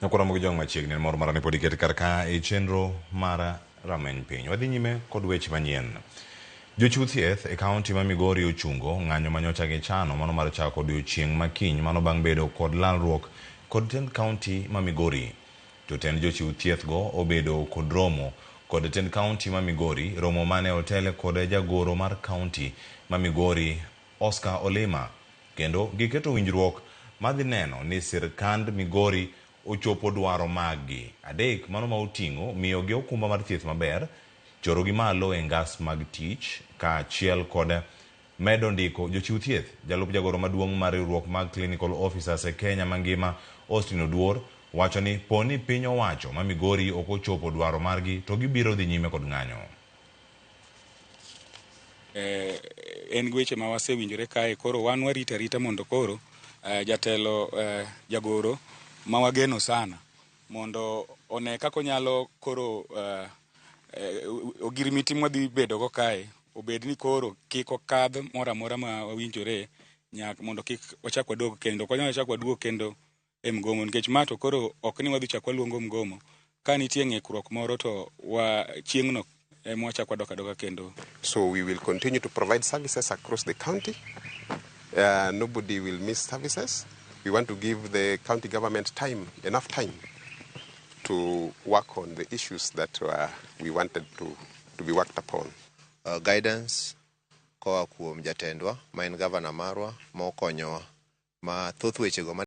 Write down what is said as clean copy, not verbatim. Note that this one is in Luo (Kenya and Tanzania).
Nakwara mogi jong machiegni moro marane podi ket karka e chenro mar rameny piny. Wadhi nyime kod weche manyien. Jochiw thieth e kaunti ma Migori ochungo ng'anyo manyocha gichano mano mar chako odiochieng' makiny mano bang' bedo kod lalruok kod tend kaunti ma Migori. Jotend jochiw thieth go obedo kod romo kod tend kaunti ma Migori, romo mane otele kod jagoro mar kaunti ma Migori Oscar Olima, kendo giketo winjruok madhi neno ni sirkand Migori ochopo dwaro maggi adek mano ma oting'o miyogi okumba mar thieth maber, chorogi malo e ngas mag tich kaachiel kod medo ndiko jochiw thieth. Jalup jagoro maduong' mar riwruok mag clinical officers e Kenya mangima Austin Oduor wacho ni poni piny owacho ma Migori ok ochopo dwaro margi to gibiro dhi nyime kod ng'anyo. En gweche ma wasewinjore kae, koro wan warita rita mondo koro jatelo jagoro ma wageno sana mondo one kako nyalo koro ogirimiti mwadhi bedo go kae obed ni koro kik okadh mora mora ma wawinjore nyak mondo kik wachak wadog kendo konyalo chak waduog kendo e mgomo nikech ma to koro ok ni wadhi chak waluongo mgomo ka nitie ng'ikruok moro to chieng'no mwachak wadok adoka kendo. So we will continue to provide services across the county. Nobody will miss services. We want to give the county government enough time to work on the issues that we wanted to be worked upon. Guidance koa kuom jatendwa ma en gavana marwa ma okonyowa ma thoth weche go